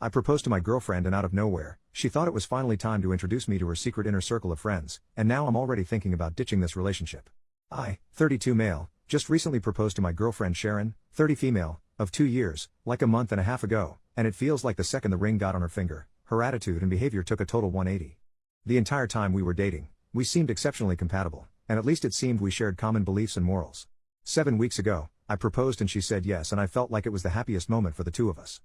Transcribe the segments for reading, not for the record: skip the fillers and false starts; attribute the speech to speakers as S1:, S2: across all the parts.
S1: I proposed to my girlfriend and out of nowhere, she thought it was finally time to introduce me to her secret inner circle of friends, and now I'm already thinking about ditching this relationship. I, 32 male, just recently proposed to my girlfriend Sharon, 30 female, of 2 years, like a month and a half ago, and it feels like the second the ring got on her finger, her attitude and behavior took a total 180. The entire time we were dating, we seemed exceptionally compatible, and at least it seemed we shared common beliefs and morals. 7 weeks ago, I proposed and she said yes, and I felt like it was the happiest moment for the two of us.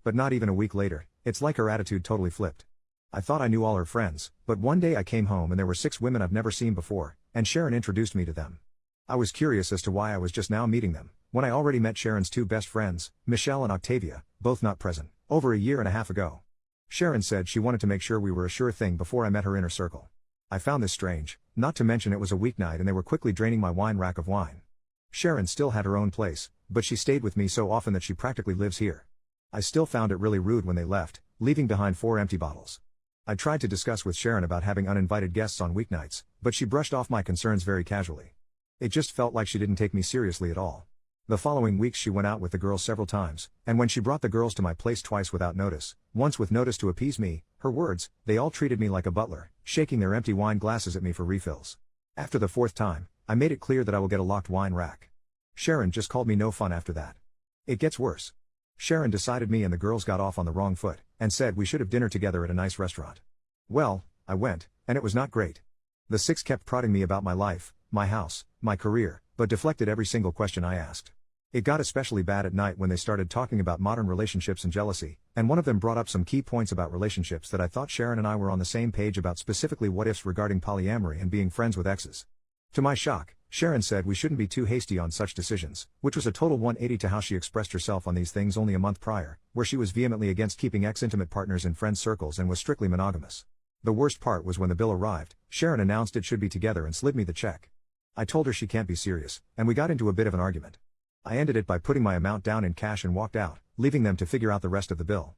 S1: But not even a week later, it's like her attitude totally flipped. I thought I knew all her friends, but one day I came home and there were 6 women I've never seen before, and Sharon introduced me to them. I was curious as to why I was just now meeting them, when I already met Sharon's 2 best friends, Michelle and Octavia, both not present, over a year and a half ago. Sharon said she wanted to make sure we were a sure thing before I met her inner circle. I found this strange, not to mention it was a weeknight and they were quickly draining my wine rack of wine. Sharon still had her own place, but she stayed with me so often that she practically lives here. I still found it really rude when they left, leaving behind 4 empty bottles. I tried to discuss with Sharon about having uninvited guests on weeknights, but she brushed off my concerns very casually. It just felt like she didn't take me seriously at all. The following weeks she went out with the girls several times, and when she brought the girls to my place twice without notice, once with notice to appease me, her words, they all treated me like a butler, shaking their empty wine glasses at me for refills. After the 4th time, I made it clear that I will get a locked wine rack. Sharon just called me no fun after that. It gets worse. Sharon decided me and the girls got off on the wrong foot, and said we should have dinner together at a nice restaurant. Well, I went, and it was not great. The 6 kept prodding me about my life, my house, my career, but deflected every single question I asked. It got especially bad at night when they started talking about modern relationships and jealousy, and one of them brought up some key points about relationships that I thought Sharon and I were on the same page about, specifically what ifs regarding polyamory and being friends with exes. To my shock, Sharon said we shouldn't be too hasty on such decisions, which was a total 180 to how she expressed herself on these things only a month prior, where she was vehemently against keeping ex-intimate partners in friend circles and was strictly monogamous. The worst part was when the bill arrived, Sharon announced it should be together and slid me the check. I told her she can't be serious, and we got into a bit of an argument. I ended it by putting my amount down in cash and walked out, leaving them to figure out the rest of the bill.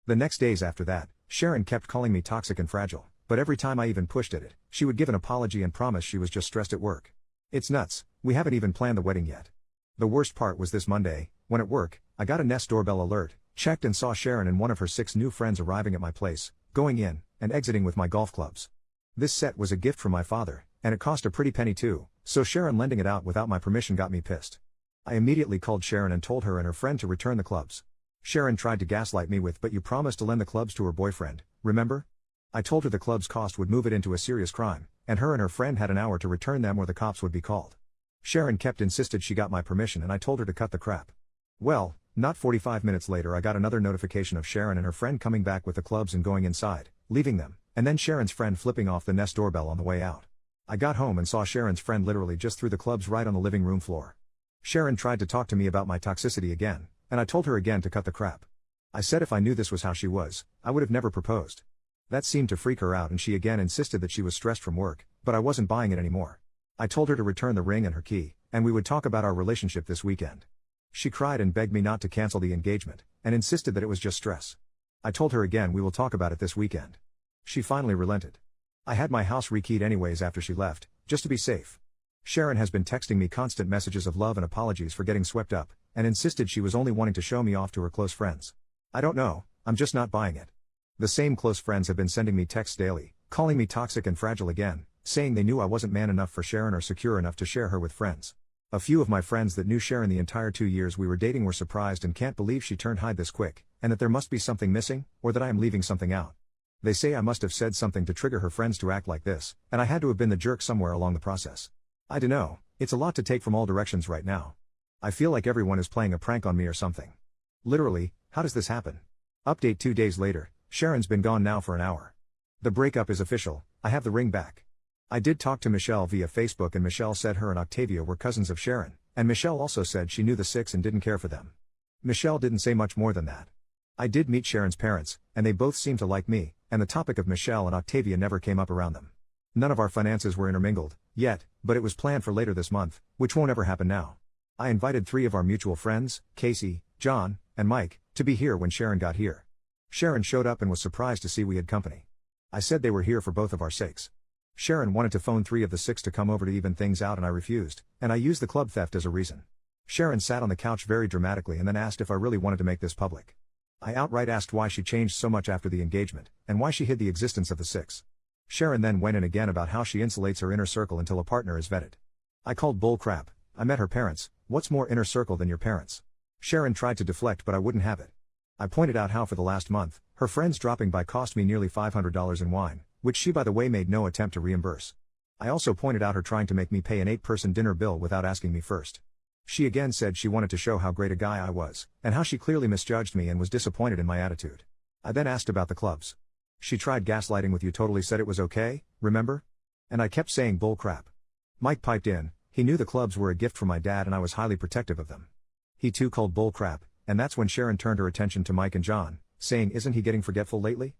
S1: The next days after that, Sharon kept calling me toxic and fragile, but every time I even pushed at it, she would give an apology and promise she was just stressed at work. It's nuts, we haven't even planned the wedding yet. The worst part was this Monday, when at work, I got a Nest doorbell alert, checked and saw Sharon and one of her 6 new friends arriving at my place, going in, and exiting with my golf clubs. This set was a gift from my father, and it cost a pretty penny too, so Sharon lending it out without my permission got me pissed. I immediately called Sharon and told her and her friend to return the clubs. Sharon tried to gaslight me with, but you promised to lend the clubs to her boyfriend, remember? I told her the club's cost would move it into a serious crime, and her friend had an hour to return them or the cops would be called. Sharon kept insisted she got my permission and I told her to cut the crap. Well, not 45 minutes later I got another notification of Sharon and her friend coming back with the clubs and going inside, leaving them, and then Sharon's friend flipping off the Nest doorbell on the way out. I got home and saw Sharon's friend literally just threw the clubs right on the living room floor. Sharon tried to talk to me about my toxicity again, and I told her again to cut the crap. I said if I knew this was how she was, I would have never proposed. That seemed to freak her out and she again insisted that she was stressed from work, but I wasn't buying it anymore. I told her to return the ring and her key, and we would talk about our relationship this weekend. She cried and begged me not to cancel the engagement, and insisted that it was just stress. I told her again we will talk about it this weekend. She finally relented. I had my house rekeyed anyways after she left, just to be safe. Sharon has been texting me constant messages of love and apologies for getting swept up, and insisted she was only wanting to show me off to her close friends. I don't know, I'm just not buying it. The same close friends have been sending me texts daily, calling me toxic and fragile again, saying they knew I wasn't man enough for Sharon or secure enough to share her with friends. A few of my friends that knew Sharon the entire 2 years we were dating were surprised and can't believe she turned hide this quick, and that there must be something missing, or that I am leaving something out. They say I must have said something to trigger her friends to act like this, and I had to have been the jerk somewhere along the process. I dunno, it's a lot to take from all directions right now. I feel like everyone is playing a prank on me or something. Literally, how does this happen? Update 2 days later, Sharon's been gone now for an hour. The breakup is official, I have the ring back. I did talk to Michelle via Facebook and Michelle said her and Octavia were cousins of Sharon, and Michelle also said she knew the 6 and didn't care for them. Michelle didn't say much more than that. I did meet Sharon's parents, and they both seemed to like me, and the topic of Michelle and Octavia never came up around them. None of our finances were intermingled, yet, but it was planned for later this month, which won't ever happen now. I invited 3 of our mutual friends, Casey, John, and Mike, to be here when Sharon got here. Sharon showed up and was surprised to see we had company. I said they were here for both of our sakes. Sharon wanted to phone 3 of the 6 to come over to even things out and I refused, and I used the club theft as a reason. Sharon sat on the couch very dramatically and then asked if I really wanted to make this public. I outright asked why she changed so much after the engagement, and why she hid the existence of the six. Sharon then went in again about how she insulates her inner circle until a partner is vetted. I called bull crap. I met her parents. What's more inner circle than your parents? Sharon tried to deflect, but I wouldn't have it. I pointed out how for the last month, her friends dropping by cost me nearly $500 in wine, which she by the way made no attempt to reimburse. I also pointed out her trying to make me pay an 8-person dinner bill without asking me first. She again said she wanted to show how great a guy I was, and how she clearly misjudged me and was disappointed in my attitude. I then asked about the clubs. She tried gaslighting with you, totally said it was okay, remember? And I kept saying bull crap. Mike piped in. He knew the clubs were a gift from my dad and I was highly protective of them. He too called bull crap, and that's when Sharon turned her attention to Mike and John, saying, isn't he getting forgetful lately?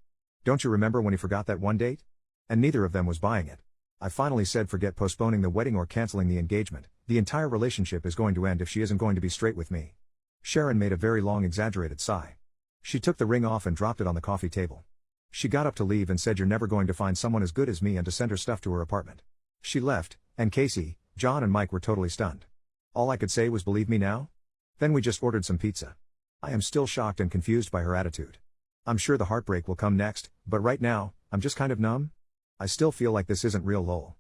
S1: Don't you remember when he forgot that one date? And neither of them was buying it. I finally said forget postponing the wedding or canceling the engagement, the entire relationship is going to end if she isn't going to be straight with me. Sharon made a very long exaggerated sigh. She took the ring off and dropped it on the coffee table. She got up to leave and said you're never going to find someone as good as me and to send her stuff to her apartment. She left, and Casey, John and Mike were totally stunned. All I could say was believe me now? Then we just ordered some pizza. I am still shocked and confused by her attitude. I'm sure the heartbreak will come next, but right now, I'm just kind of numb. I still feel like this isn't real lol.